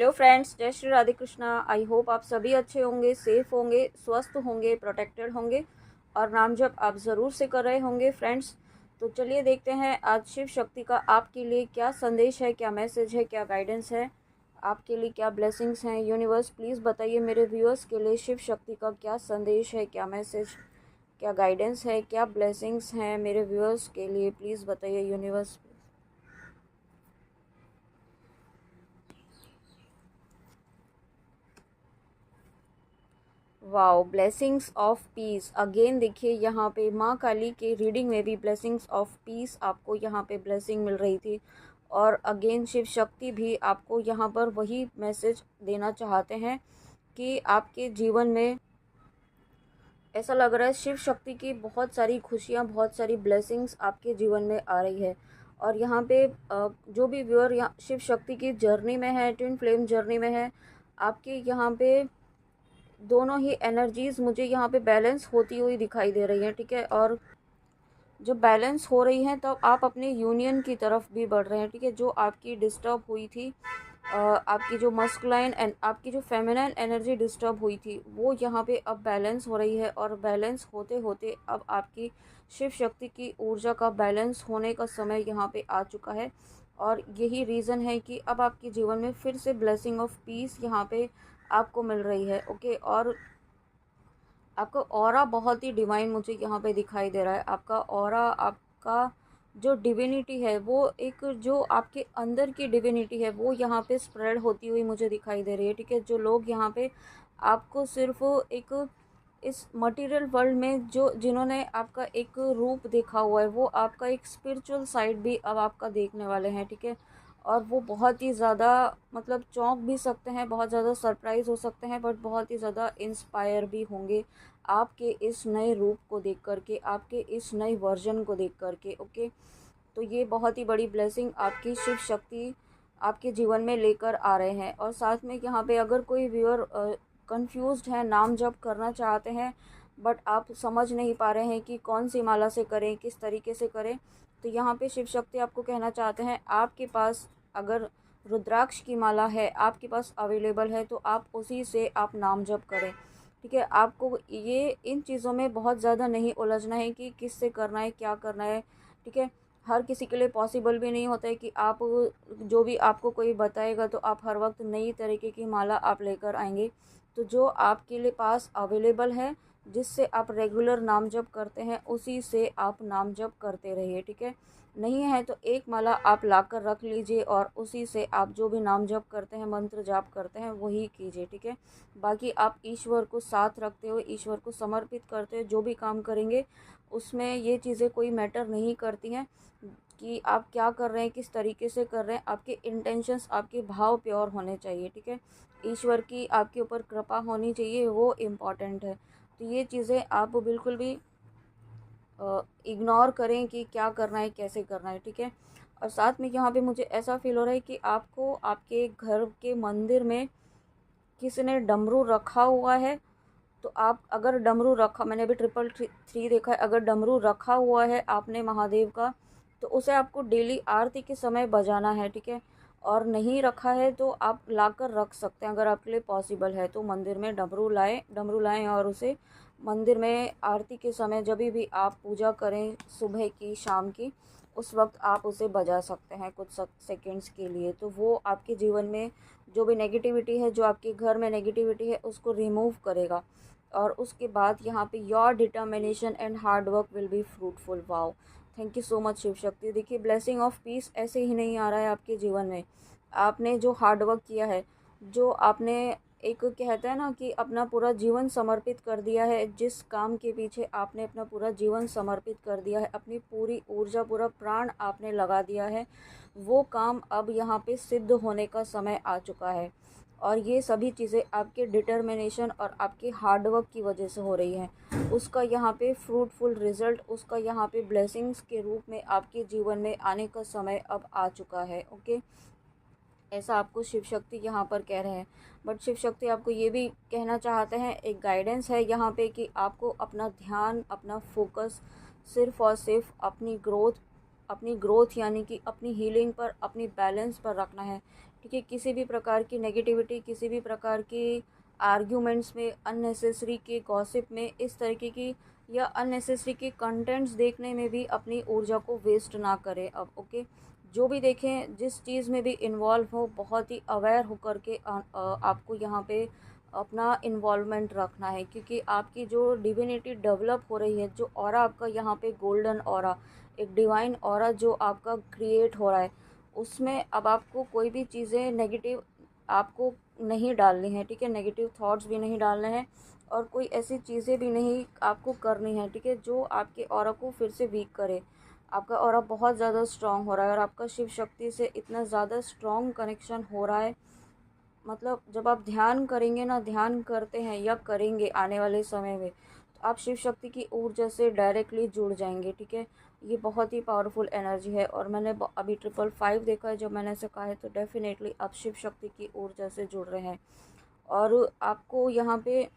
Hello friends, जय Shri Radhe Krishna. I hope आप सभी अच्छे होंगे, सेफ होंगे, स्वस्थ होंगे, प्रोटेक्टेड होंगे और नाम जप आप ज़रूर से कर रहे होंगे फ्रेंड्स। तो चलिए देखते हैं आज शिव शक्ति का आपके लिए क्या संदेश है, क्या मैसेज है, क्या गाइडेंस है, आपके लिए क्या ब्लेसिंग्स हैं। यूनिवर्स प्लीज़ बताइए मेरे व्यूअर्स के लिए शिव शक्ति का क्या संदेश है, क्या मैसेज, क्या गाइडेंस है, क्या ब्लेसिंग्स हैं मेरे व्यूअर्स के लिए। प्लीज़ बताइए universe. Wow, blessings of peace again. देखिए यहाँ पे माँ काली के रीडिंग में भी ब्लेसिंग्स ऑफ पीस आपको यहाँ पे ब्लेसिंग मिल रही थी। और अगेन शिव शक्ति भी आपको यहाँ पर वही मैसेज देना चाहते हैं कि आपके जीवन में ऐसा लग रहा है शिव शक्ति की बहुत सारी खुशियाँ, बहुत सारी ब्लेसिंग्स आपके जीवन में आ रही है। और यहाँ पे जो भी व्यूअर यहाँ शिव शक्ति की जर्नी में है, ट्विन फ्लेम जर्नी में है, आपके यहाँ पे दोनों ही एनर्जीज़ मुझे यहाँ पे बैलेंस होती हुई दिखाई दे रही हैं, ठीक है। और जब बैलेंस हो रही हैं तब आप अपने यूनियन की तरफ भी बढ़ रहे हैं, ठीक है। जो आपकी डिस्टर्ब हुई थी, आपकी जो मस्कुलाइन एंड आपकी जो फेमिनाइन एनर्जी डिस्टर्ब हुई थी, वो यहाँ पे अब बैलेंस हो रही है। और बैलेंस होते होते अब आपकी शिव शक्ति की ऊर्जा का बैलेंस होने का समय यहाँ पे आ चुका है। और यही रीज़न है कि अब आपके जीवन में फिर से ब्लेसिंग ऑफ पीस यहाँ पे आपको मिल रही है, ओके। और आपका ऑरा बहुत ही डिवाइन मुझे यहाँ पे दिखाई दे रहा है। आपका ऑरा, आपका जो डिविनिटी है, वो एक जो आपके अंदर की डिविनिटी है, वो यहाँ पे स्प्रेड होती हुई मुझे दिखाई दे रही है, ठीक है। जो लोग यहाँ पे आपको सिर्फ एक इस मटेरियल वर्ल्ड में जो जिन्होंने आपका एक रूप देखा हुआ है, वो आपका एक स्पिरिचुअल साइड भी अब आपका देखने वाले हैं, ठीक है। और वो बहुत ही ज़्यादा मतलब चौंक भी सकते हैं, बहुत ज़्यादा सरप्राइज़ हो सकते हैं, बट बहुत ही ज़्यादा इंस्पायर भी होंगे आपके इस नए रूप को देख कर के, आपके इस नए वर्जन को देख कर के, ओके। तो ये बहुत ही बड़ी ब्लेसिंग आपकी शिव शक्ति आपके जीवन में लेकर आ रहे हैं। और साथ में यहाँ पे अगर कोई व्यूअर कंफ्यूज्ड है, नाम जप करना चाहते हैं बट आप समझ नहीं पा रहे हैं कि कौन सी माला से करें, किस तरीके से करें, तो यहाँ पे शिव शक्ति आपको कहना चाहते हैं, आपके पास अगर रुद्राक्ष की माला है आपके पास अवेलेबल है, तो आप उसी से आप नाम जप करें, ठीक है। आपको ये इन चीज़ों में बहुत ज़्यादा नहीं उलझना है कि किससे करना है, क्या करना है, ठीक है। हर किसी के लिए पॉसिबल भी नहीं होता है कि आप जो भी आपको कोई बताएगा तो आप हर वक्त नई तरीके की माला आप लेकर आएंगे। तो जो आपके लिए पास अवेलेबल है, जिससे आप रेगुलर नाम जप करते हैं, उसी से आप नाम जप करते रहिए, ठीक है। नहीं है तो एक माला आप लाकर रख लीजिए और उसी से आप जो भी नाम जप करते हैं, मंत्र जाप करते हैं, वही कीजिए, ठीक है। बाकी आप ईश्वर को साथ रखते हुए, ईश्वर को समर्पित करते हुए जो भी काम करेंगे, उसमें ये चीज़ें कोई मैटर नहीं करती हैं कि आप क्या कर रहे हैं, किस तरीके से कर रहे हैं। आपके इंटेंशंस, आपके भाव प्योर होने चाहिए, ठीक है। ईश्वर की आपके ऊपर कृपा होनी चाहिए, वो इम्पॉर्टेंट है। तो ये चीज़ें आप बिल्कुल भी इग्नोर करें कि क्या करना है, कैसे करना है, ठीक है। और साथ में यहाँ पे मुझे ऐसा फील हो रहा है कि आपको आपके घर के मंदिर में किसी ने डमरू रखा हुआ है। तो आप अगर डमरू रखा, मैंने अभी ट्रिपल थ्री देखा है, अगर डमरू रखा हुआ है आपने महादेव का, तो उसे आपको डेली आरती के समय बजाना है, ठीक है। और नहीं रखा है तो आप लाकर रख सकते हैं, अगर आपके लिए पॉसिबल है तो मंदिर में डमरू लाएं और उसे मंदिर में आरती के समय जब भी आप पूजा करें, सुबह की, शाम की, उस वक्त आप उसे बजा सकते हैं कुछ सेकंड्स के लिए। तो वो आपके जीवन में जो भी नेगेटिविटी है, जो आपके घर में नेगेटिविटी है, उसको रिमूव करेगा। और उसके बाद यहाँ पे your determination and hard work will be fruitful. Wow, thank you so much Shiv Shakti. देखिए ब्लेसिंग ऑफ पीस ऐसे ही नहीं आ रहा है आपके जीवन में। आपने जो हार्ड वर्क किया है, जो आपने एक कहता है ना कि अपना पूरा जीवन समर्पित कर दिया है, जिस काम के पीछे आपने अपना पूरा जीवन समर्पित कर दिया है, अपनी पूरी ऊर्जा, पूरा प्राण आपने लगा दिया है, वो काम अब यहाँ पे सिद्ध होने का समय आ चुका है। और ये सभी चीज़ें आपके डिटर्मिनेशन और आपके हार्ड वर्क की वजह से हो रही हैं। उसका यहाँ पे फ्रूटफुल रिज़ल्ट, उसका यहाँ पे ब्लेसिंग्स के रूप में आपके जीवन में आने का समय अब आ चुका है, ओके। ऐसा आपको शिव शक्ति यहाँ पर कह रहे हैं। बट शिव शक्ति आपको ये भी कहना चाहते हैं, एक गाइडेंस है यहाँ पे कि आपको अपना ध्यान, अपना फोकस सिर्फ़ और सिर्फ अपनी ग्रोथ यानी कि अपनी हीलिंग पर, अपनी बैलेंस पर रखना है। ठीक है। किसी भी प्रकार की नेगेटिविटी, किसी भी प्रकार की आर्ग्यूमेंट्स में, अननेसेसरी के गॉसिप में, इस तरीके की या अननेसेसरी के कंटेंट्स देखने में भी अपनी ऊर्जा को वेस्ट ना करें अब, ओके। जो भी देखें, जिस चीज़ में भी इन्वॉल्व हो, बहुत ही अवेयर होकर के आपको यहाँ पे अपना इन्वॉल्वमेंट रखना है, क्योंकि आपकी जो डिविनिटी डेवलप हो रही है, जो ऑरा आपका यहाँ पे गोल्डन ऑरा, एक डिवाइन ऑरा जो आपका क्रिएट हो रहा है, उसमें अब आपको कोई भी चीज़ें नेगेटिव आपको नहीं डालनी है, ठीक है। नेगेटिव थॉट्स भी नहीं डालने हैं और कोई ऐसी चीज़ें भी नहीं आपको करनी है, ठीक है, जो आपके ऑरा को फिर से वीक करे। आपका ऑरा बहुत ज़्यादा स्ट्रांग हो रहा है और आपका शिव शक्ति से इतना ज़्यादा स्ट्रांग कनेक्शन हो रहा है। मतलब जब आप ध्यान करेंगे ना, ध्यान करते हैं या करेंगे आने वाले समय में, तो आप शिव शक्ति की ऊर्जा से डायरेक्टली जुड़ जाएंगे, ठीक है। ये बहुत ही पावरफुल एनर्जी है और मैंने अभी 555 देखा है, जब मैंने ऐसे कहा है, तो डेफिनेटली आप शिव शक्ति की ऊर्जा से जुड़ रहे हैं। और आपको यहाँ पे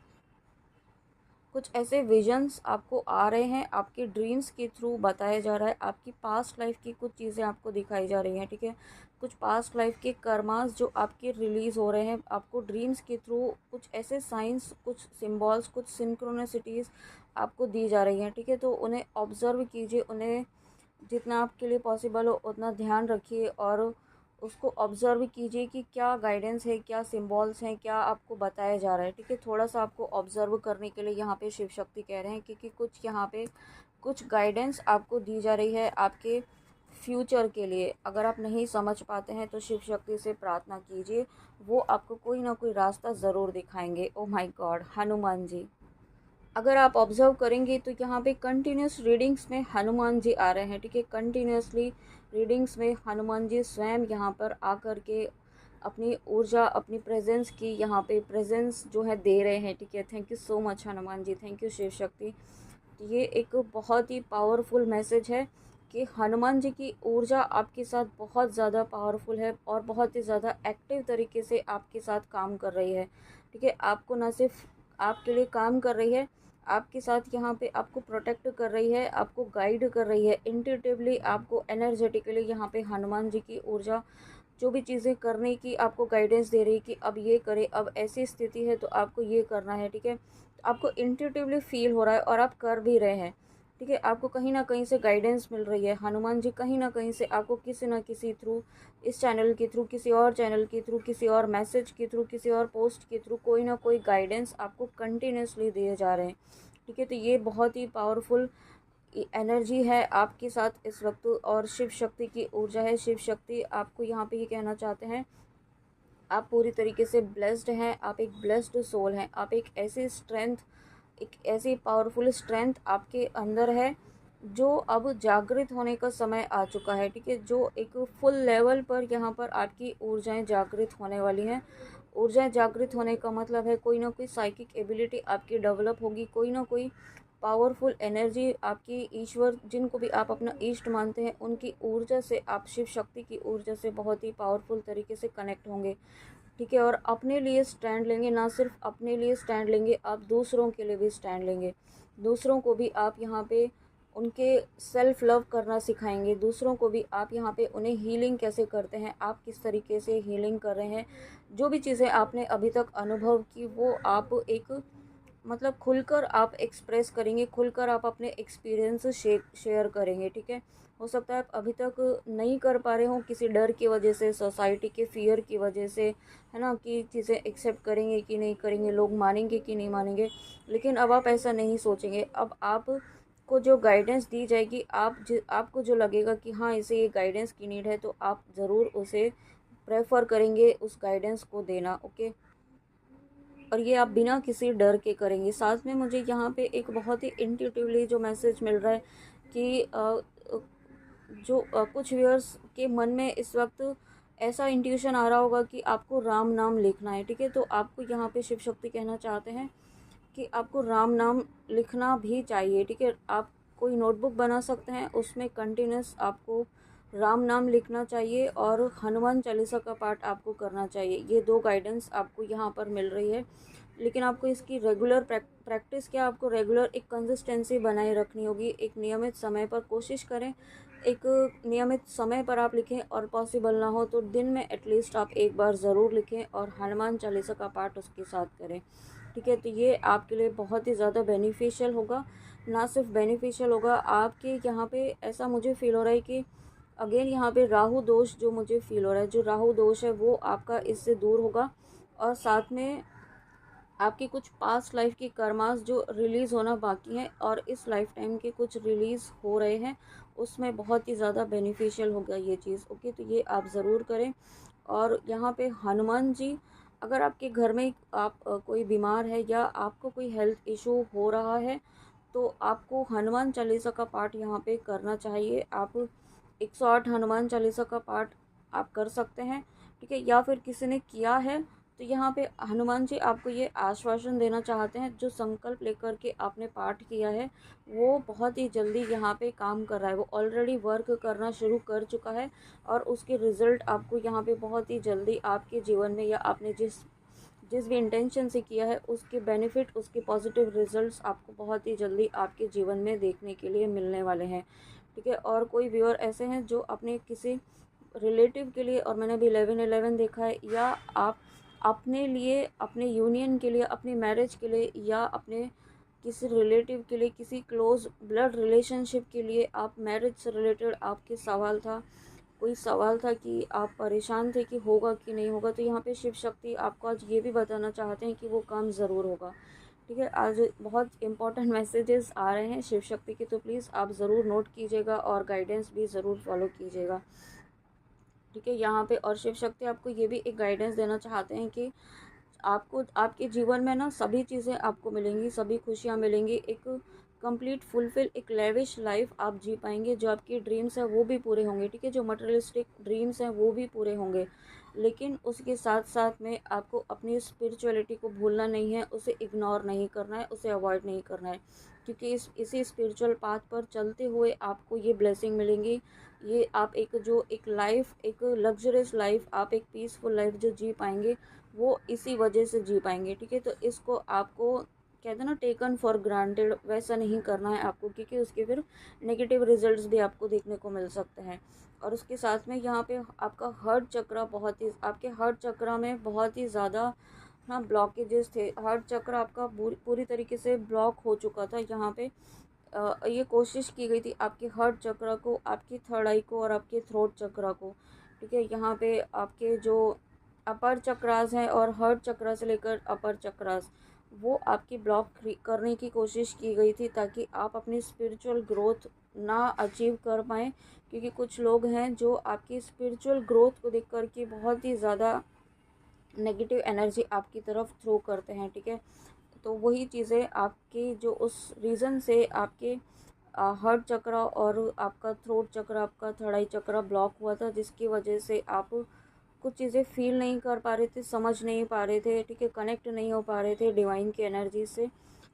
कुछ ऐसे विजन्स आपको आ रहे हैं, आपके ड्रीम्स के थ्रू बताया जा रहा है, आपकी पास्ट लाइफ की कुछ चीज़ें आपको दिखाई जा रही हैं, ठीक है। कुछ पास्ट लाइफ के कर्मास जो आपके रिलीज़ हो रहे हैं, आपको ड्रीम्स के थ्रू कुछ ऐसे साइंस, कुछ सिम्बॉल्स, कुछ सिंक्रोनिसिटीज़ आपको दी जा रही हैं, ठीक है। तो उन्हें ऑब्ज़र्व कीजिए, उन्हें जितना आपके लिए पॉसिबल हो उतना ध्यान रखिए और उसको ऑब्ज़र्व कीजिए कि क्या गाइडेंस है, क्या सिंबल्स हैं, क्या आपको बताया जा रहा है, ठीक है। थोड़ा-सा आपको ऑब्ज़र्व करने के लिए यहाँ पे शिव शक्ति कह रहे हैं, क्योंकि कुछ यहाँ पे कुछ गाइडेंस आपको दी जा रही है आपके फ्यूचर के लिए। अगर आप नहीं समझ पाते हैं तो शिव शक्ति से प्रार्थना कीजिए, वो आपको कोई ना कोई रास्ता ज़रूर दिखाएंगे। Oh my God, Hanuman ji. अगर आप ऑब्ज़र्व करेंगे तो यहाँ पे कंटिन्यूस रीडिंग्स में हनुमान जी आ रहे हैं, ठीक है। कंटिन्यूसली रीडिंग्स में हनुमान जी स्वयं यहाँ पर आकर के अपनी ऊर्जा, अपनी प्रेजेंस की यहाँ पे प्रेजेंस जो है दे रहे हैं, ठीक है। Thank you so much Hanuman ji, thank you Shiv Shakti. ये एक बहुत ही पावरफुल मैसेज है कि हनुमान जी की ऊर्जा आपके साथ बहुत ज़्यादा पावरफुल है और बहुत ही ज़्यादा एक्टिव तरीके से आपके साथ काम कर रही है, ठीक है। आपको ना सिर्फ आपके लिए काम कर रही है, आपके साथ यहाँ पे आपको प्रोटेक्ट कर रही है, आपको गाइड कर रही है, इंट्यूटिवली आपको एनर्जेटिकली यहाँ पे हनुमान जी की ऊर्जा जो भी चीज़ें करने की आपको गाइडेंस दे रही है कि अब ये करें, अब ऐसी स्थिति है तो आपको ये करना है, ठीक है। तो आपको इंट्यूटिवली फील हो रहा है और आप कर भी रहे हैं, ठीक है। आपको कहीं ना कहीं से गाइडेंस मिल रही है, हनुमान जी कहीं ना कहीं से आपको किसी ना किसी थ्रू, इस चैनल के थ्रू, किसी और चैनल के थ्रू, किसी और मैसेज के थ्रू, किसी और पोस्ट के थ्रू कोई ना कोई गाइडेंस आपको कंटिन्यूसली दिए जा रहे हैं, ठीक है। तो ये बहुत ही पावरफुल एनर्जी है आपके साथ इस वक्त और शिव शक्ति की ऊर्जा है। शिव शक्ति आपको यहाँ पे ये कहना चाहते हैं, आप पूरी तरीके से ब्लेस्ड हैं, आप एक ब्लेस्ड सोल हैं, आप एक ऐसी स्ट्रेंथ, एक ऐसी पावरफुल स्ट्रेंथ आपके अंदर है जो अब जागृत होने का समय आ चुका है, ठीक है। जो एक फुल लेवल पर यहाँ पर आपकी ऊर्जाएं जागृत होने वाली हैं। ऊर्जाएं जागृत होने का मतलब है कोई ना कोई साइकिक एबिलिटी आपकी डेवलप होगी, कोई ना कोई पावरफुल एनर्जी आपकी, ईश्वर जिनको भी आप अपना इष्ट मानते हैं, उनकी ऊर्जा से, आप शिव शक्ति की ऊर्जा से बहुत ही पावरफुल तरीके से कनेक्ट होंगे, ठीक है। और अपने लिए स्टैंड लेंगे, ना सिर्फ अपने लिए स्टैंड लेंगे, आप दूसरों के लिए भी स्टैंड लेंगे। दूसरों को भी आप यहाँ पे उनके सेल्फ लव करना सिखाएंगे, दूसरों को भी आप यहाँ पे उन्हें हीलिंग कैसे करते हैं, आप किस तरीके से हीलिंग कर रहे हैं, जो भी चीज़ें आपने अभी तक अनुभव की वो आप एक मतलब खुलकर आप एक्सप्रेस करेंगे, खुलकर आप अपने एक्सपीरियंस शेयर करेंगे, ठीक है। हो सकता है आप अभी तक नहीं कर पा रहे हो किसी डर की वजह से, सोसाइटी के फियर की वजह से, है ना, कि चीज़ें एक्सेप्ट करेंगे कि नहीं करेंगे, लोग मानेंगे कि नहीं मानेंगे। लेकिन अब आप ऐसा नहीं सोचेंगे, अब आप को जो गाइडेंस दी जाएगी, आपको जो लगेगा कि हाँ इसे ये गाइडेंस की नीड है, तो आप ज़रूर उसे प्रेफर करेंगे उस गाइडेंस को देना, ओके। और ये आप बिना किसी डर के करेंगे। साथ में मुझे यहाँ पे एक बहुत ही इंट्यूटिवली जो मैसेज मिल रहा है कि जो कुछ व्यूअर्स के मन में इस वक्त ऐसा इंट्यूशन आ रहा होगा कि आपको राम नाम लिखना है, ठीक है। तो आपको यहाँ पे शिव शक्ति कहना चाहते हैं कि आपको राम नाम लिखना भी चाहिए, ठीक है। आप कोई नोटबुक बना सकते हैं, उसमें कंटिन्यूस आपको राम नाम लिखना चाहिए और हनुमान चालीसा का पाठ आपको करना चाहिए। ये दो गाइडेंस आपको यहाँ पर मिल रही है, लेकिन आपको इसकी रेगुलर प्रैक्टिस क्या, आपको रेगुलर एक कंसिस्टेंसी बनाए रखनी होगी, एक नियमित समय पर कोशिश करें एक नियमित समय पर आप लिखें, और पॉसिबल ना हो तो दिन में एटलीस्ट आप एक बार ज़रूर लिखें और हनुमान चालीसा का पाठ उसके साथ करें। ठीक है, तो ये आपके लिए बहुत ही ज़्यादा बेनिफिशियल होगा। ना सिर्फ बेनिफिशियल होगा, आपके यहाँ पे ऐसा मुझे फ़ील हो रहा है कि अगेन यहाँ पे राहु दोष जो मुझे फ़ील हो रहा है, जो राहु दोष है वो आपका इससे दूर होगा। और साथ में आपकी कुछ पास्ट लाइफ की कर्मास जो रिलीज़ होना बाकी हैं और इस लाइफ टाइम के कुछ रिलीज़ हो रहे हैं, उसमें बहुत ही ज़्यादा बेनिफिशियल होगा ये चीज़। ओके, तो ये आप ज़रूर करें। और यहाँ पे हनुमान जी, अगर आपके घर में आप कोई बीमार है या आपको कोई हेल्थ इशू हो रहा है, तो आपको हनुमान चालीसा का पाठ यहाँ पे करना चाहिए। आप 108 हनुमान चालीसा का पाठ आप कर सकते हैं। ठीक है, या फिर किसी ने किया है तो यहाँ पे हनुमान जी आपको ये आश्वासन देना चाहते हैं, जो संकल्प लेकर के आपने पाठ किया है वो बहुत ही जल्दी यहाँ पे काम कर रहा है, वो ऑलरेडी वर्क करना शुरू कर चुका है। और उसके रिज़ल्ट आपको यहाँ पे बहुत ही जल्दी आपके जीवन में, या आपने जिस जिस भी इंटेंशन से किया है उसके बेनिफिट, उसके पॉजिटिव रिजल्ट्स आपको बहुत ही जल्दी आपके जीवन में देखने के लिए मिलने वाले हैं। ठीक है, और कोई व्यूअर ऐसे हैं जो अपने किसी रिलेटिव के लिए, और मैंने भी 11-11 देखा है, या आप अपने लिए, अपने यूनियन के लिए, अपनी मैरिज के लिए, या अपने किसी रिलेटिव के लिए, किसी क्लोज ब्लड रिलेशनशिप के लिए आप मैरिज से रिलेटेड आपके सवाल था, कोई सवाल था कि आप परेशान थे कि होगा कि नहीं होगा, तो यहाँ पे शिव शक्ति आपको आज ये भी बताना चाहते हैं कि वो काम ज़रूर होगा। ठीक है, आज बहुत इंपॉर्टेंट मैसेजेस आ रहे हैं शिव शक्ति के, तो प्लीज़ आप ज़रूर नोट कीजिएगा और गाइडेंस भी ज़रूर फॉलो कीजिएगा। ठीक है, यहाँ पे और शिव शक्ति आपको ये भी एक गाइडेंस देना चाहते हैं कि आपको आपके जीवन में ना सभी चीज़ें आपको मिलेंगी, सभी खुशियाँ मिलेंगी, एक कंप्लीट फुलफिल, एक लेविश लाइफ आप जी पाएंगे। जो आपके ड्रीम्स हैं वो भी पूरे होंगे। ठीक है, जो मटेरियलिस्टिक ड्रीम्स हैं वो भी पूरे होंगे, लेकिन उसके साथ साथ में आपको अपनी स्पिरिचुअलिटी को भूलना नहीं है, उसे इग्नोर नहीं करना है, उसे अवॉइड नहीं करना है, क्योंकि इसी स्पिरिचुअल पाथ पर चलते हुए आपको ये ब्लेसिंग मिलेंगी। ये आप एक लाइफ, एक लग्जरियस लाइफ, आप एक पीसफुल लाइफ जो जी पाएंगे, वो इसी वजह से जी पाएंगे। ठीक है, तो इसको आपको कहते हैं ना टेकन फॉर ग्रांटेड, वैसा नहीं करना है आपको, क्योंकि उसके फिर नेगेटिव रिजल्ट्स भी आपको देखने को मिल सकते हैं। और उसके साथ में यहाँ पे आपका हार्ट चक्र बहुत ही, आपके हार्ट चक्र में बहुत ही ज़्यादा ना ब्लॉकेजेस थे। हार्ट चक्र आपका पूरी तरीके से ब्लॉक हो चुका था। यहाँ पे ये कोशिश की गई थी आपके हार्ट चक्र को, आपकी थर्ड आई को और आपके थ्रोट चक्र को। ठीक है, यहाँ पे आपके जो अपर चक्रास हैं और हार्ट चक्र से लेकर अपर चक्रास, वो आपकी ब्लॉक करने की कोशिश की गई थी, ताकि आप अपनी स्पिरिचुअल ग्रोथ ना अचीव कर पाएँ। क्योंकि कुछ लोग हैं जो आपकी स्पिरिचुअल ग्रोथ को देख कर के बहुत ही ज़्यादा नेगेटिव एनर्जी आपकी तरफ थ्रो करते हैं। ठीक है, तो वही चीज़ें आपकी जो उस रीज़न से आपके हार्ट चक्र और आपका थ्रोट चक्र, आपका थर्ड आई चक्र ब्लॉक हुआ था, जिसकी वजह से आप कुछ चीज़ें फील नहीं कर पा रहे थे, समझ नहीं पा रहे थे। ठीक है, कनेक्ट नहीं हो पा रहे थे डिवाइन की एनर्जी से।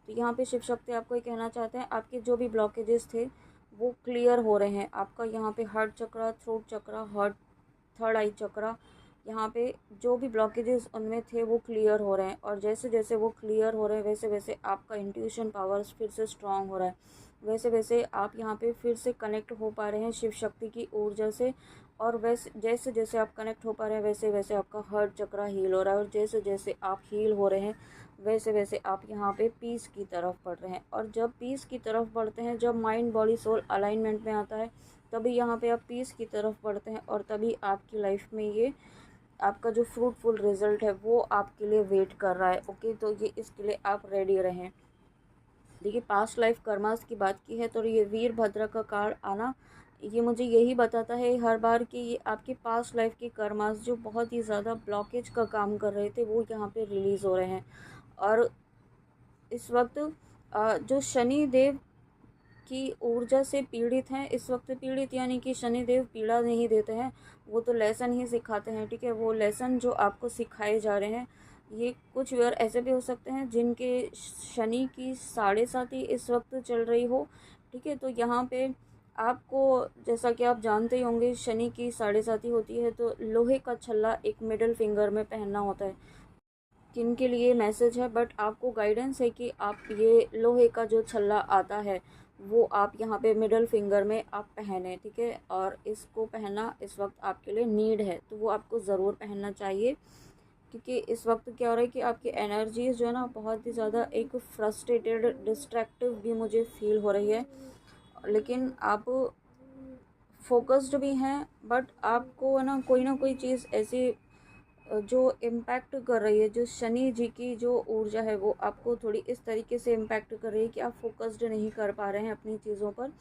तो यहाँ पे शिव शक्ति आपको ये कहना चाहते हैं, आपके जो भी ब्लॉकेजेस थे वो क्लियर हो रहे हैं। आपका यहाँ पे हार्ट चक्र, थ्रोट चक्र, हार्ट, थर्ड आई चक्र, यहाँ पे जो भी ब्लॉकेजेस उनमें थे वो क्लियर हो रहे हैं। और जैसे जैसे वो क्लियर हो रहे हैं, वैसे वैसे आपका इंट्यूशन पावर्स फिर से स्ट्रांग हो रहा है, वैसे वैसे आप यहाँ पे फिर से कनेक्ट हो पा रहे हैं शिव शक्ति की ऊर्जा से। और वैसे जैसे जैसे आप कनेक्ट हो पा रहे हैं, वैसे वैसे आपका हार्ट चक्र हील हो रहा है। और जैसे जैसे आप हील हो रहे हैं, वैसे वैसे आप यहाँ पे पीस की तरफ बढ़ रहे हैं। और जब पीस की तरफ बढ़ते हैं, जब माइंड बॉडी सोल अलाइनमेंट में आता है, तभी यहाँ पे आप पीस की तरफ बढ़ते हैं, और तभी आपकी लाइफ में ये आपका जो फ्रूटफुल रिजल्ट है वो आपके लिए वेट कर रहा है। ओके, तो ये इसके लिए आप रेडी रहें। देखिए, पास्ट लाइफ कर्मास की बात की है तो ये वीरभद्र का कार्ड आना, ये मुझे यही बताता है हर बार कि ये आपके पास्ट लाइफ के कर्मास जो बहुत ही ज़्यादा ब्लॉकेज का काम कर रहे थे, वो यहाँ पे रिलीज़ हो रहे हैं। और इस वक्त जो शनि देव की ऊर्जा से पीड़ित हैं, इस वक्त पीड़ित यानी कि शनिदेव पीड़ा नहीं देते हैं, वो तो लेसन ही सिखाते हैं। ठीक है, वो लेसन जो आपको सिखाए जा रहे हैं, ये कुछ व्यूअर ऐसे भी हो सकते हैं जिनके शनि की 7.5 इस वक्त चल रही हो। ठीक है, तो यहाँ पे आपको, जैसा कि आप जानते ही होंगे, शनि की 7.5 होती है तो लोहे का छल्ला एक मिडिल फिंगर में पहनना होता है। किन के लिए मैसेज है, बट आपको गाइडेंस है कि आप ये लोहे का जो छल्ला आता है वो आप यहाँ पे मिडल फिंगर में आप पहने, ठीक है। और इसको पहनना इस वक्त आपके लिए नीड है, तो वो आपको ज़रूर पहनना चाहिए, क्योंकि इस वक्त क्या हो रहा है कि आपकी एनर्जीज़ जो है ना बहुत ही ज़्यादा एक फ्रस्ट्रेटेड, डिस्ट्रैक्टिव भी मुझे फील हो रही है। लेकिन आप फोकस्ड भी हैं, बट आपको है ना कोई चीज़ ऐसी जो इम्पैक्ट कर रही है, जो शनि जी की जो ऊर्जा है वो आपको थोड़ी इस तरीके से इम्पैक्ट कर रही है कि आप फोकस्ड नहीं कर पा रहे हैं अपनी चीज़ों पर।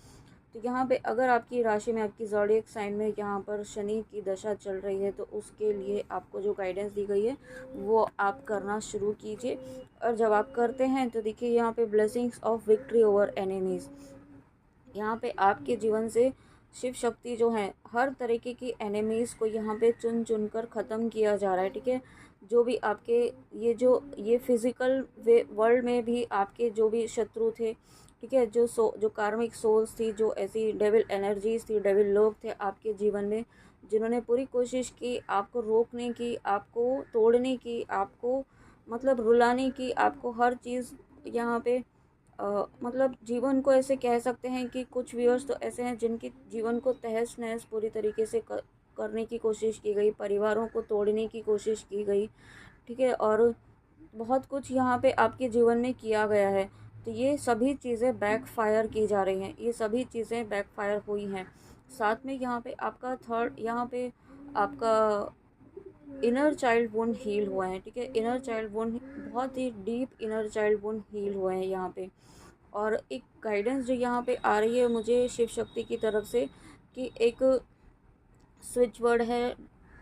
तो यहाँ पे अगर आपकी राशि में, आपकी ज़ोडिएक साइन में यहाँ पर शनि की दशा चल रही है, तो उसके लिए आपको जो गाइडेंस दी गई है वो आप करना शुरू कीजिए। और जब आप करते हैं तो देखिए यहाँ पे blessings of victory over enemies, यहाँ पे आपके जीवन से शिव शक्ति जो है हर तरीके की एनिमीज़ को यहाँ पे चुन चुन कर ख़त्म किया जा रहा है, ठीक है। जो भी आपके ये फिज़िकल वे वर्ल्ड में भी आपके जो भी शत्रु थे, ठीक है, जो कार्मिक सोल्स थी, जो ऐसी डेविल एनर्जीज थी, डेविल लोग थे आपके जीवन में, जिन्होंने पूरी कोशिश की आपको रोकने की, आपको तोड़ने की, आपको मतलब रुलाने की, आपको हर चीज़ यहाँ पे मतलब जीवन को ऐसे कह सकते हैं कि कुछ व्यूअर्स तो ऐसे हैं जिनके जीवन को तहस नहस पूरी तरीके से करने की कोशिश की गई, परिवारों को तोड़ने की कोशिश की गई, ठीक है। और बहुत कुछ यहाँ पे आपके जीवन में किया गया है। तो ये सभी चीज़ें बैकफायर की जा रही हैं, ये सभी चीज़ें बैकफायर हुई हैं। साथ में यहाँ पे आपका थर्ड, यहाँ पे आपका इनर चाइल्ड वुंड हील हुआ है, ठीक है। इनर चाइल्ड वुंड बहुत ही deep inner child wound heal हुए हैं यहाँ पे। और एक गाइडेंस जो यहाँ पे आ रही है मुझे शिव शक्ति की तरफ से, कि एक स्विच वर्ड है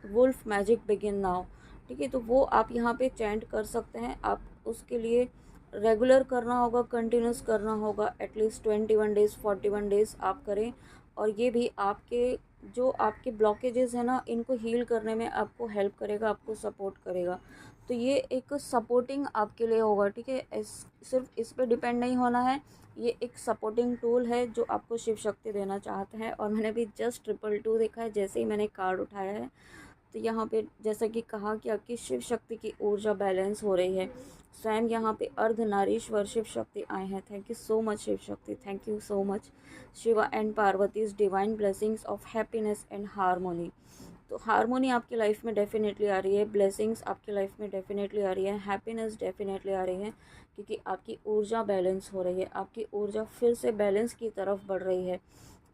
वुल्फ मैजिक बिगिन नाउ, ठीक है। तो वो आप यहाँ पे चैंट कर सकते हैं। आप उसके लिए रेगुलर करना होगा, कंटिन्यूस करना होगा, एटलीस्ट 21 डेज़ 41 डेज़ आप करें। और ये भी आपके जो आपके ब्लॉकेजेस हैं ना, इनको हील करने में आपको हेल्प करेगा, आपको सपोर्ट करेगा। तो ये एक सपोर्टिंग आपके लिए होगा, ठीक है। सिर्फ इस पे डिपेंड नहीं होना है, ये एक सपोर्टिंग टूल है जो आपको शिव शक्ति देना चाहते हैं। और मैंने भी जस्ट 222 देखा है जैसे ही मैंने कार्ड उठाया है। तो यहाँ पे जैसा कि कहा कि आपकी शिव शक्ति की ऊर्जा बैलेंस हो रही है। स्वयं यहाँ पे अर्धनारीश्वर शिव शक्ति आए हैं। Thank you so much Shiv Shakti, thank you so much. Shiva and Parvati's divine blessings of happiness and harmony. तो हारमोनी आपकी लाइफ में डेफिनेटली आ रही है, ब्लेसिंग्स आपकी लाइफ में डेफिनेटली आ रही है, हैप्पीनेस डेफिनेटली आ रही है, क्योंकि आपकी ऊर्जा बैलेंस हो रही है, आपकी ऊर्जा फिर से बैलेंस की तरफ बढ़ रही है।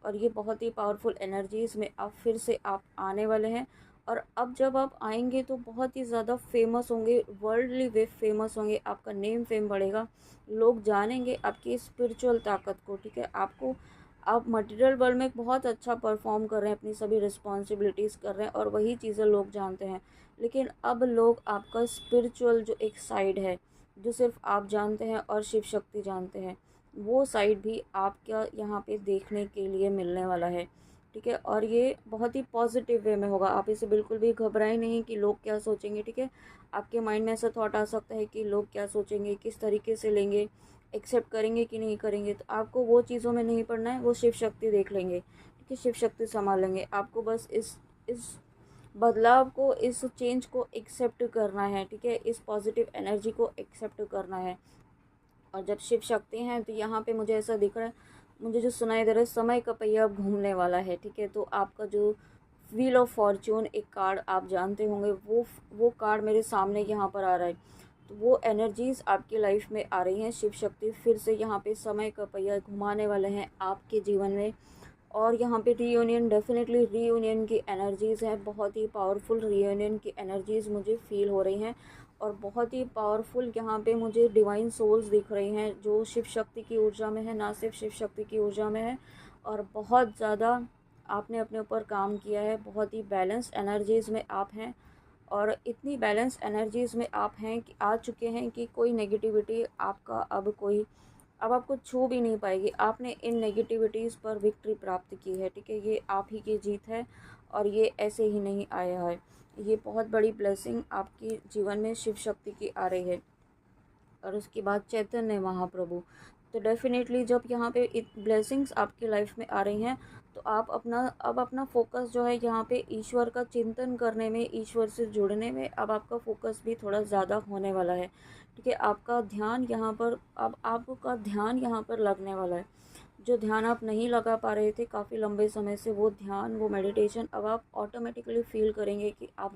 और ये बहुत ही पावरफुल एनर्जीज़ में आप फिर से आप आने वाले हैं। और अब जब आप आएंगे तो बहुत ही ज़्यादा फेमस होंगे, वर्ल्डली वे फेमस होंगे, आपका नेम फेम बढ़ेगा, लोग जानेंगे आपकी स्पिरिचुअल ताकत को, ठीक है। आप मटेरियल वर्ल्ड में बहुत अच्छा परफॉर्म कर रहे हैं, अपनी सभी रिस्पॉन्सिबिलिटीज़ कर रहे हैं और वही चीज़ें लोग जानते हैं। लेकिन अब लोग आपका स्पिरिचुअल जो एक साइड है, जो सिर्फ आप जानते हैं और शिव शक्ति जानते हैं, वो साइड भी आपका यहाँ पे देखने के लिए मिलने वाला है, ठीक है। और ये बहुत ही पॉजिटिव वे में होगा, आप इसे बिल्कुल भी घबराएं नहीं कि लोग क्या सोचेंगे, ठीक है। आपके माइंड में ऐसा थॉट आ सकता है कि लोग क्या सोचेंगे, किस तरीके से लेंगे, एक्सेप्ट करेंगे कि नहीं करेंगे। तो आपको वो चीज़ों में नहीं पड़ना है, वो शिव शक्ति देख लेंगे, ठीक है, शिव शक्ति संभाल लेंगे। आपको बस इस बदलाव को, इस चेंज को एक्सेप्ट करना है, ठीक है, इस पॉजिटिव एनर्जी को एक्सेप्ट करना है। और जब शिव शक्ति हैं तो यहाँ पे मुझे ऐसा दिख रहा है, मुझे जो सुनाई दे रहा है, समय का पहिया अब घूमने वाला है, ठीक है। तो आपका जो व्हील ऑफ फॉर्च्यून एक कार्ड आप जानते होंगे, वो कार्ड मेरे सामने यहाँ पर आ रहा है। तो वो एनर्जीज़ आपकी लाइफ में आ रही हैं, शिव शक्ति फिर से यहाँ पे समय का पहिया घुमाने वाले हैं आपके जीवन में। और यहाँ पे रीयूनियन, डेफिनेटली रीयूनियन की एनर्जीज़ हैं, बहुत ही पावरफुल रीयूनियन की एनर्जीज़ मुझे फील हो रही हैं। और बहुत ही पावरफुल यहाँ पे मुझे डिवाइन सोल्स दिख रही हैं, जो शिव शक्ति की ऊर्जा में है, ना सिर्फ शिव शक्ति की ऊर्जा में है। और बहुत ज़्यादा आपने अपने ऊपर काम किया है, बहुत ही बैलेंस एनर्जीज़ में आप हैं। और इतनी बैलेंस एनर्जीज़ में आप हैं कि आ चुके हैं कि कोई नेगेटिविटी आपका अब आपको छू भी नहीं पाएगी। आपने इन नेगेटिविटीज़ पर विक्ट्री प्राप्त की है, ठीक है। ये आप ही की जीत है और ये ऐसे ही नहीं आया है, ये बहुत बड़ी ब्लेसिंग आपके जीवन में शिव शक्ति की आ रही है। और उसके बाद चैतन्य महाप्रभु। तो डेफिनेटली जब यहाँ पे ब्लेसिंग्स आपकी लाइफ में आ रही हैं, तो आप अपना फोकस जो है यहाँ पे ईश्वर का चिंतन करने में, ईश्वर से जुड़ने में अब आपका फोकस भी थोड़ा ज़्यादा होने वाला है, ठीक है। आपका ध्यान यहाँ पर, अब आपका ध्यान यहाँ पर लगने वाला है। जो ध्यान आप नहीं लगा पा रहे थे काफ़ी लंबे समय से, वो ध्यान, वो मेडिटेशन अब आप ऑटोमेटिकली फील करेंगे कि आप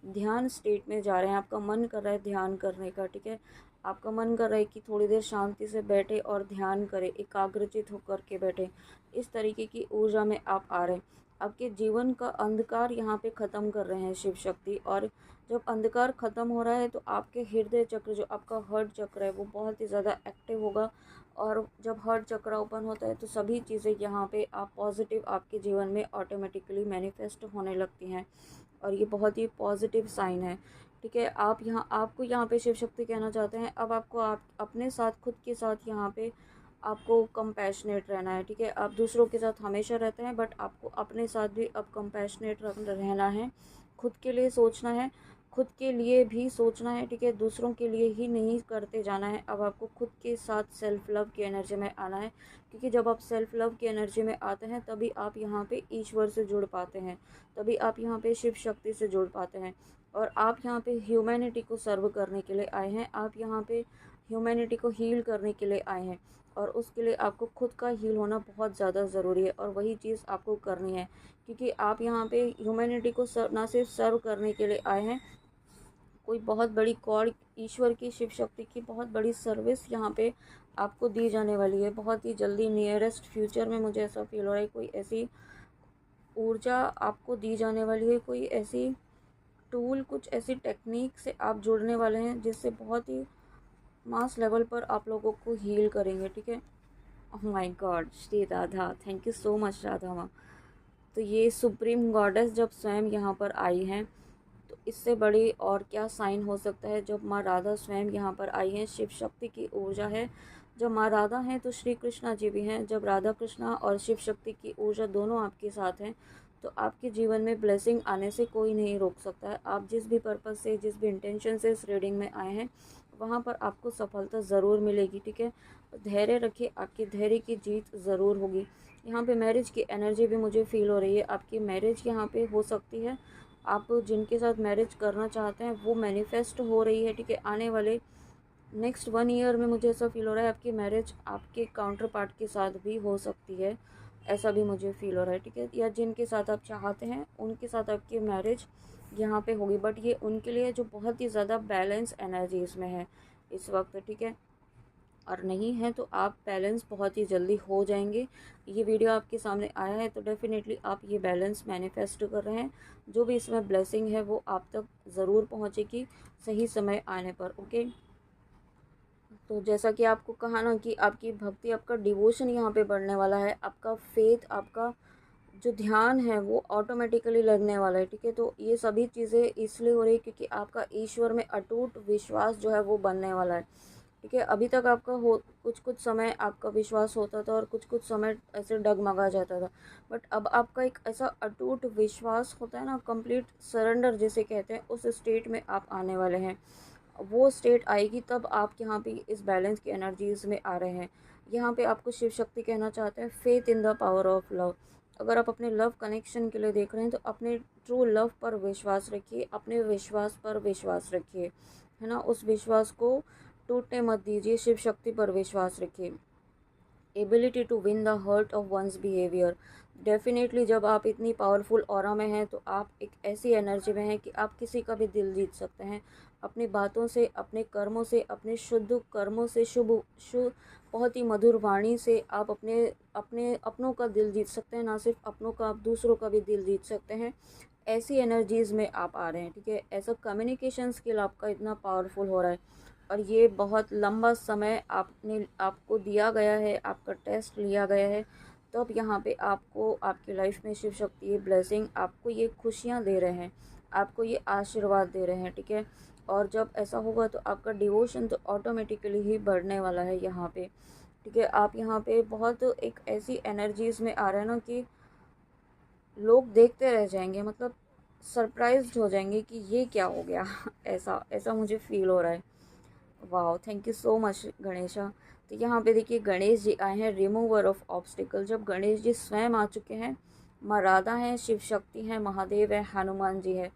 ध्यान स्टेट में जा रहे हैं। आपका मन कर रहा है ध्यान करने का, ठीक है। आपका मन कर रहा है कि थोड़ी देर शांति से बैठे और ध्यान करें, एकाग्रचित होकर के बैठे। इस तरीके की ऊर्जा में आप आ रहे हैं। आपके जीवन का अंधकार यहाँ पे ख़त्म कर रहे हैं शिव शक्ति। और जब अंधकार ख़त्म हो रहा है तो आपके हृदय चक्र, जो आपका हार्ट चक्र है, वो बहुत ही ज़्यादा एक्टिव होगा। और जब हार्ट चक्र ओपन होता है तो सभी चीज़ें यहाँ पे आप पॉजिटिव आपके जीवन में ऑटोमेटिकली मैनिफेस्ट होने लगती हैं। और ये बहुत ही पॉजिटिव साइन है, ठीक है। आपको यहाँ पे शिव शक्ति कहना चाहते हैं। अब आपको आप अपने साथ, खुद के साथ यहाँ पे आपको कंपैशनेट रहना है, ठीक है। आप दूसरों के साथ हमेशा रहते हैं, बट आपको अपने साथ भी अब कंपैशनेट रहना है। खुद के लिए सोचना है, खुद के लिए भी सोचना है, ठीक है। दूसरों के लिए ही नहीं करते जाना है। अब आपको खुद के साथ सेल्फ लव की एनर्जी में आना है, क्योंकि जब आप सेल्फ लव की एनर्जी में आते हैं तभी आप यहाँ पे ईश्वर से जुड़ पाते हैं, तभी आप यहाँ पे शिव शक्ति से जुड़ पाते हैं। और आप यहाँ पे ह्यूमैनिटी को सर्व करने के लिए आए हैं, आप यहाँ पे ह्यूमैनिटी को हील करने के लिए आए हैं। और उसके लिए आपको खुद का हील होना बहुत ज़्यादा ज़रूरी है, और वही चीज़ आपको करनी है। क्योंकि आप यहाँ पे ह्यूमैनिटी को ना सिर्फ सर्व करने के लिए आए हैं, कोई बहुत बड़ी कॉल, ईश्वर की, शिव शक्ति की बहुत बड़ी सर्विस यहाँ पे आपको दी जाने वाली है बहुत ही जल्दी। नियरेस्ट फ्यूचर में मुझे ऐसा फील हो रहा है, कोई ऐसी ऊर्जा आपको दी जाने वाली है, कोई ऐसी टूल, कुछ ऐसी टेक्निक से आप जुड़ने वाले हैं जिससे बहुत ही मास लेवल पर आप लोगों को हील करेंगे, ठीक है। Oh my God, Shri Radha, thank you so much Radha माँ। तो ये सुप्रीम गॉडेस जब स्वयं यहाँ पर आई हैं, तो इससे बड़ी और क्या साइन हो सकता है। जब माँ राधा स्वयं यहाँ पर आई हैं, शिव शक्ति की ऊर्जा है। जब माँ राधा हैं तो श्री कृष्णा जी भी हैं। जब राधा कृष्णा और शिव शक्ति की ऊर्जा दोनों आपके साथ हैं, तो आपके जीवन में ब्लेसिंग आने से कोई नहीं रोक सकता है। आप जिस भी पर्पज़ से, जिस भी इंटेंशन से इस रीडिंग में आए हैं, वहाँ पर आपको सफलता ज़रूर मिलेगी, ठीक है। धैर्य रखिए, आपके धैर्य की जीत ज़रूर होगी। यहाँ पे मैरिज की एनर्जी भी मुझे फील हो रही है, आपकी मैरिज यहाँ पे हो सकती है। आप जिनके साथ मैरिज करना चाहते हैं वो मैनिफेस्ट हो रही है, ठीक है। आने वाले नेक्स्ट 1 ईयर में मुझे ऐसा फील हो रहा है आपकी मैरिज आपके काउंटर पार्ट के साथ भी हो सकती है, ऐसा भी मुझे फील हो रहा है, ठीक है। या जिनके साथ आप चाहते हैं उनके साथ आपकी मैरिज यहाँ पे होगी, बट ये उनके लिए जो बहुत ही ज़्यादा बैलेंस एनर्जी इसमें है इस वक्त, ठीक है। और नहीं है तो आप बैलेंस बहुत ही जल्दी हो जाएंगे। ये वीडियो आपके सामने आया है तो डेफिनेटली आप ये बैलेंस मैनिफेस्ट कर रहे हैं। जो भी इसमें ब्लेसिंग है वो आप तक ज़रूर पहुँचेगी सही समय आने पर, ओके। तो जैसा कि आपको कहा ना कि आपकी भक्ति, आपका डिवोशन यहाँ पे बढ़ने वाला है, आपका फेथ, आपका जो ध्यान है वो ऑटोमेटिकली लगने वाला है, ठीक है। तो ये सभी चीज़ें इसलिए हो रही है क्योंकि आपका ईश्वर में अटूट विश्वास जो है वो बनने वाला है, ठीक है। अभी तक आपका कुछ कुछ समय आपका विश्वास होता था और कुछ कुछ समय ऐसे डगमगा जाता था, बट अब आपका एक ऐसा अटूट विश्वास होता है ना, कंप्लीट सरेंडर जिसे कहते हैं, उस स्टेट में आप आने वाले हैं। वो स्टेट आएगी तब आप यहाँ पे इस बैलेंस की एनर्जीज में आ रहे हैं। यहाँ पे आपको शिव शक्ति कहना चाहते हैं, faith in the power of love. अगर आप अपने लव कनेक्शन के लिए देख रहे हैं तो अपने ट्रू लव पर विश्वास रखिए, अपने विश्वास पर विश्वास रखिए, है ना। उस विश्वास को टूटने मत दीजिए, शिव शक्ति पर विश्वास रखिए। Ability to win the heart of one's behaviour, definitely जब आप इतनी पावरफुल ऑरा में हैं तो आप एक ऐसी एनर्जी में हैं कि आप किसी का भी दिल जीत सकते हैं अपनी बातों से, अपने कर्मों से, अपने शुद्ध कर्मों से, शुभ बहुत ही मधुर वाणी से आप अपनों का दिल जीत सकते हैं। ना सिर्फ अपनों का, आप दूसरों का भी दिल जीत सकते हैं। ऐसी एनर्जीज़ में आप आ रहे हैं, ठीक है। ऐसा कम्युनिकेशन स्किल आपका इतना पावरफुल हो रहा है, और ये बहुत लंबा समय आपको दिया गया है, आपका टेस्ट लिया गया है, तब यहाँ पे आपको आपकी लाइफ में शिव शक्ति ये ब्लेसिंग, आपको ये खुशियाँ दे रहे हैं, आपको ये आशीर्वाद दे रहे हैं, ठीक है। और जब ऐसा होगा तो आपका डिवोशन तो ऑटोमेटिकली ही बढ़ने वाला है यहाँ पे, ठीक है। आप यहाँ पे बहुत एक ऐसी एनर्जीज़ में आ रहे हैं ना कि लोग देखते रह जाएंगे, मतलब सरप्राइज्ड हो जाएंगे कि ये क्या हो गया ऐसा ऐसा मुझे फील हो रहा है। वाह, thank you so much Ganesha. तो यहाँ पे देखिए गणेश जी आए हैं, रिमूवर ऑफ ऑब्स्टिकल। जब गणेश जी स्वयं आ चुके हैं, माँ राधा हैं, शिव शक्ति हैं, महादेव है, हनुमान जी है,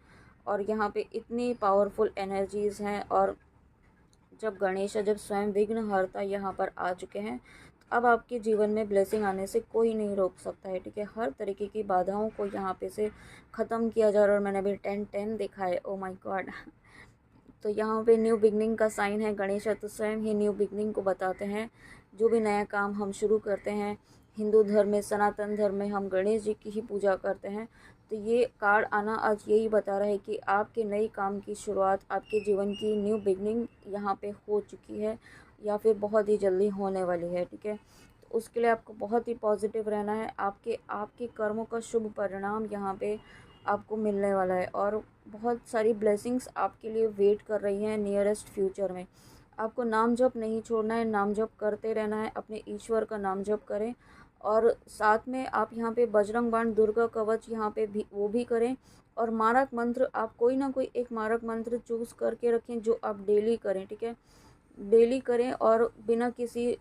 और यहाँ पे इतनी पावरफुल एनर्जीज़ हैं। और जब स्वयं विघ्नहर्ता यहाँ पर आ चुके हैं, तो अब आपके जीवन में ब्लेसिंग आने से कोई नहीं रोक सकता है, ठीक है। हर तरीके की बाधाओं को यहाँ पे से ख़त्म किया जा रहा है और मैंने अभी 10-10 देखा है, ओ माय गॉड। तो यहाँ पे न्यू बिगनिंग का साइन है गणेश है, तो स्वयं ही न्यू बिगनिंग को बताते हैं। जो भी नया काम हम शुरू करते हैं, हिंदू धर्म में, सनातन धर्म में हम गणेश जी की ही पूजा करते हैं। तो ये कार्ड आना आज यही बता रहा है कि आपके नए काम की शुरुआत, आपके जीवन की न्यू बिगनिंग यहाँ पे हो चुकी है या फिर बहुत ही जल्दी होने वाली है, ठीक है। तो उसके लिए आपको बहुत ही पॉजिटिव रहना है। आपके कर्मों का शुभ परिणाम यहाँ पे आपको मिलने वाला है और बहुत सारी ब्लेसिंग्स आपके लिए वेट कर रही हैं नियरेस्ट फ्यूचर में। आपको नाम जप नहीं छोड़ना है, नाम जप करते रहना है, अपने ईश्वर का नाम जप करें और साथ में आप यहाँ पे बजरंग बाण, दुर्गा कवच यहाँ पे भी वो भी करें। और मारक मंत्र, आप कोई ना कोई एक मारक मंत्र चूज़ करके रखें जो आप डेली करें, ठीक है। डेली करें और बिना किसी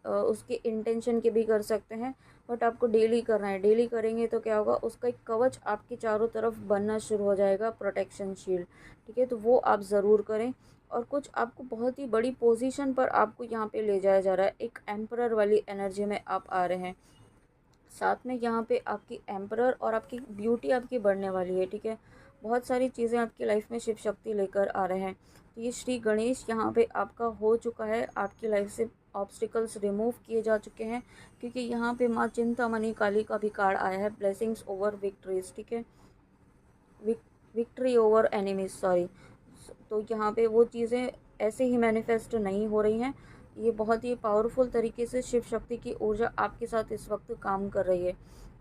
उसके इंटेंशन के भी कर सकते हैं, बट आपको डेली करना है। डेली करेंगे तो क्या होगा, उसका एक कवच आपके चारों तरफ बनना शुरू हो जाएगा, प्रोटेक्शन शील्ड, ठीक है। तो वो आप ज़रूर करें। और कुछ आपको बहुत ही बड़ी पोजीशन पर आपको यहाँ पे ले जाया जा रहा है, एक एम्परर वाली एनर्जी में आप आ रहे हैं। साथ में यहाँ पे आपकी एम्परर और आपकी ब्यूटी आपकी बढ़ने वाली है, ठीक है। बहुत सारी चीज़ें आपकी लाइफ में शिव शक्ति लेकर आ रहे हैं। तो ये श्री गणेश यहाँ पे आपका हो चुका है, आपकी लाइफ से ऑब्स्टिकल्स रिमूव किए जा चुके हैं, क्योंकि यहाँ पे माँ चिंतामणि काली का भी कार्ड आया है, ब्लेसिंग्स ओवर विक्ट्रीज, ठीक है। Victory over enemies, sorry. तो यहाँ पे वो चीज़ें ऐसे ही मैनिफेस्ट नहीं हो रही हैं, ये बहुत ही पावरफुल तरीके से शिव शक्ति की ऊर्जा आपके साथ इस वक्त काम कर रही है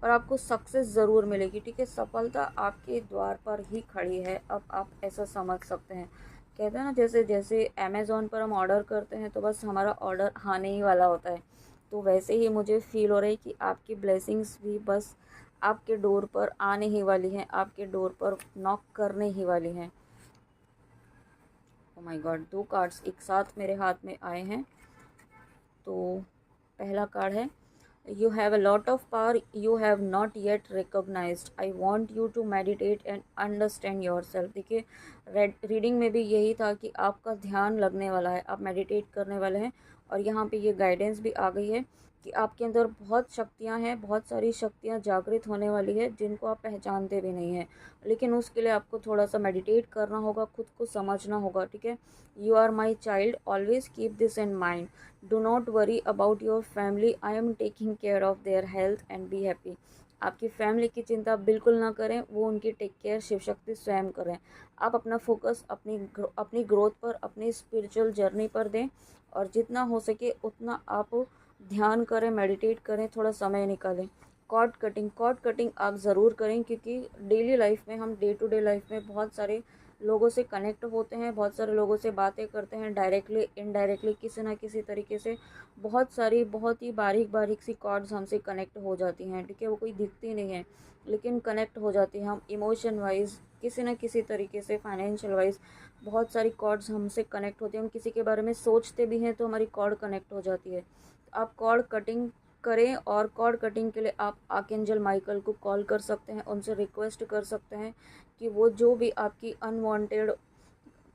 और आपको सक्सेस ज़रूर मिलेगी, ठीक है। सफलता आपके द्वार पर ही खड़ी है, अब आप ऐसा समझ सकते हैं। कहते हैं ना, जैसे जैसे अमेज़ॉन पर हम ऑर्डर करते हैं तो बस हमारा ऑर्डर आने ही वाला होता है, तो वैसे ही मुझे फील हो रहा है कि आपकी ब्लेसिंग्स भी बस आपके डोर पर आने ही वाली हैं, आपके डोर पर नॉक करने ही वाली हैं। ओ माय गॉड, 2 कार्ड्स एक साथ मेरे हाथ में आए हैं। तो पहला कार्ड है, you have a lot of power you have not yet recognised, I want you to meditate and understand your self. देखिए, रीडिंग में भी यही था कि आपका ध्यान लगने वाला है, आप मेडिटेट करने वाले हैं। और यहाँ पे ये गाइडेंस भी आ गई है कि आपके अंदर बहुत शक्तियाँ हैं, बहुत सारी शक्तियाँ जागृत होने वाली है जिनको आप पहचानते भी नहीं हैं, लेकिन उसके लिए आपको थोड़ा सा मेडिटेट करना होगा, खुद को समझना होगा, ठीक है। You are my child, always keep this in mind, do not worry about your family, I am taking care of their health and be happy. आपकी फैमिली की चिंता बिल्कुल ना करें, वो उनकी टेक केयर शिव शक्ति स्वयं करें। आप अपना फोकस अपनी ग्रोथ पर, अपनी स्पिरिचुअल जर्नी पर दें और जितना हो सके उतना आप ध्यान करें, मेडिटेट करें, थोड़ा समय निकालें। कॉर्ड कटिंग आप ज़रूर करें, क्योंकि डेली लाइफ में, हम डे टू डे लाइफ में बहुत सारे लोगों से कनेक्ट होते हैं, बहुत सारे लोगों से बातें करते हैं, डायरेक्टली इनडायरेक्टली किसी ना किसी तरीके से। बहुत ही बारीक बारीक सी कॉर्ड्स हमसे कनेक्ट हो जाती हैं, ठीक है। वो कोई दिखती नहीं है लेकिन कनेक्ट हो जाती हैं। हम इमोशन वाइज किसी न किसी तरीके से, फाइनेंशियल वाइज बहुत सारी कॉर्ड्स हमसे कनेक्ट होती हैं। हम किसी के बारे में सोचते भी हैं तो हमारी कॉर्ड कनेक्ट हो जाती है। आप कॉर्ड कटिंग करें और कॉर्ड कटिंग के लिए आप आर्कएंजल माइकल को कॉल कर सकते हैं, उनसे रिक्वेस्ट कर सकते हैं कि वो जो भी आपकी अनवांटेड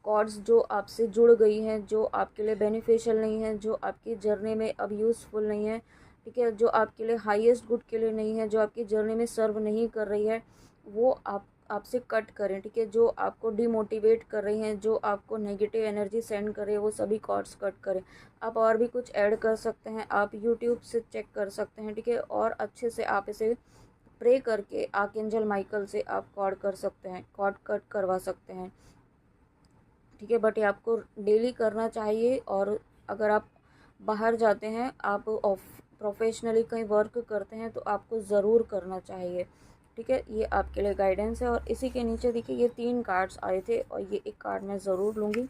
कॉर्ड्स जो आपसे जुड़ गई हैं, जो आपके लिए बेनिफिशियल नहीं है, जो आपकी जर्नी में अब यूज़फुल नहीं है, ठीक है, जो आपके लिए हाईएस्ट गुड के लिए नहीं है, जो आपकी जर्नी में सर्व नहीं कर रही है, वो आपसे कट करें, ठीक है। जो आपको डिमोटिवेट कर रही हैं, जो आपको नेगेटिव एनर्जी सेंड कर रही है, वो सभी कॉर्ड्स कट करें। आप और भी कुछ ऐड कर सकते हैं, आप यूट्यूब से चेक कर सकते हैं, ठीक है। और अच्छे से आप इसे प्रे करके आर्कएंजल माइकल से आप कॉर्ड कर सकते हैं, कॉर्ड कट करवा सकते हैं, ठीक है। बट ये आपको डेली करना चाहिए। और अगर आप बाहर जाते हैं, आप प्रोफेशनली कहीं वर्क करते हैं, तो आपको ज़रूर करना चाहिए, ठीक है। ये आपके लिए गाइडेंस है। और इसी के नीचे देखिए, ये 3 कार्ड्स आए थे और ये एक कार्ड मैं ज़रूर लूँगी।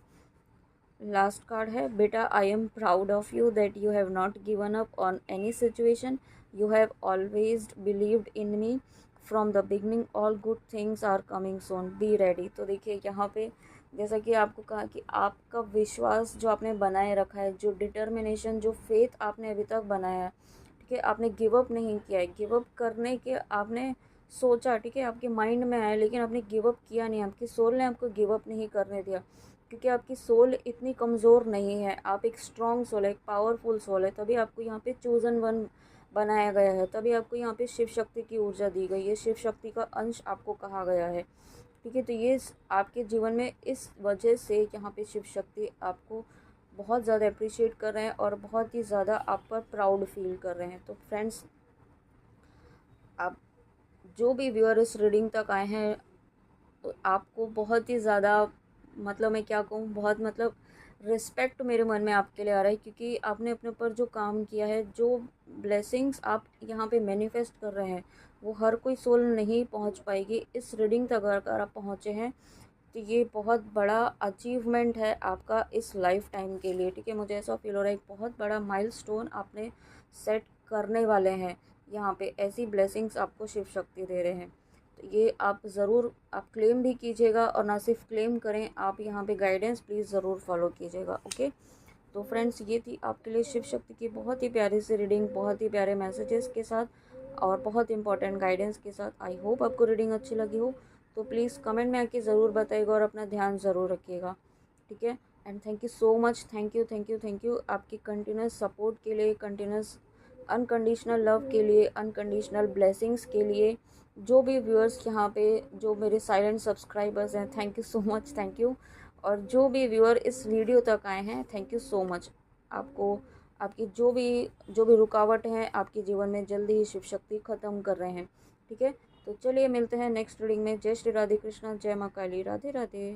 लास्ट कार्ड है, बेटा I am proud of you that you have not given up on any situation, you have always believed in me from the beginning, all good things are coming soon, be ready. तो देखिए, यहाँ पे जैसा कि आपको कहा कि आपका विश्वास जो आपने बनाए रखा है, जो डिटर्मिनेशन, जो फेथ आपने अभी तक बनाया है, ठीक है, आपने गिव अप नहीं किया है। गिव अप करने के आपने सोचा, ठीक है, आपके माइंड में आया, लेकिन आपने गिव अप किया नहीं, आपकी सोल ने आपको गिव अप नहीं करने दिया, क्योंकि आपकी सोल इतनी कमज़ोर नहीं है, आप एक स्ट्रॉन्ग सोल है, एक पावरफुल सोल है, तभी आपको यहाँ पे चोज़न वन बनाया गया है, तभी आपको यहाँ पे शिव शक्ति की ऊर्जा दी गई है, शिव शक्ति का अंश आपको कहा गया है। ठीक है, तो ये आपके जीवन में इस वजह से यहाँ पे शिव शक्ति आपको बहुत ज़्यादा अप्रिशिएट कर रहे हैं और बहुत ही ज़्यादा आप पर प्राउड फील कर रहे हैं। तो फ्रेंड्स, आप जो भी व्यूअर इस रीडिंग तक आए हैं, तो आपको बहुत ही ज़्यादा, मतलब मैं क्या कहूँ, बहुत मतलब रिस्पेक्ट मेरे मन में आपके लिए आ रहा है, क्योंकि आपने अपने ऊपर जो काम किया है, जो ब्लेसिंग्स आप यहाँ पे मैनिफेस्ट कर रहे हैं, वो हर कोई सोल नहीं पहुँच पाएगी। इस रीडिंग तक अगर आप पहुँचे हैं तो ये बहुत बड़ा अचीवमेंट है आपका इस लाइफ टाइम के लिए। ठीक है, मुझे ऐसा फील हो रहा है एक बहुत बड़ा माइलस्टोन आपने सेट करने वाले हैं। यहाँ पे ऐसी ब्लेसिंग्स आपको शिव शक्ति दे रहे हैं, तो ये आप ज़रूर आप क्लेम भी कीजिएगा, और ना सिर्फ क्लेम करें, आप यहाँ पे गाइडेंस प्लीज़ ज़रूर फॉलो कीजिएगा। ओके, तो फ्रेंड्स, ये थी आपके लिए शिव शक्ति की बहुत ही प्यारी सी रीडिंग, बहुत ही प्यारे मैसेजेस के साथ और बहुत इंपॉर्टेंट गाइडेंस के साथ। आई होप आपको रीडिंग अच्छी लगी हो, तो प्लीज़ कमेंट में आके ज़रूर बताइएगा और अपना ध्यान ज़रूर रखिएगा। ठीक है, and thank you so much, thank you thank you thank you आपकी कंटिन्यूस सपोर्ट के लिए, कंटिन्यूस अनकंडीशनल लव के लिए, अनकंडीशनल ब्लेसिंग्स के लिए। जो भी व्यूअर्स यहाँ पे, जो मेरे साइलेंट सब्सक्राइबर्स हैं, thank you so much, thank you. और जो भी व्यूअर इस वीडियो तक आए हैं, थैंक यू सो मच। आपको आपकी जो भी रुकावट है आपके जीवन में, जल्दी ही शिव शक्ति ख़त्म कर रहे हैं। ठीक है, तो चलिए मिलते हैं नेक्स्ट रीडिंग में। जय श्री राधे कृष्णा, जय माँ काली, राधे राधे।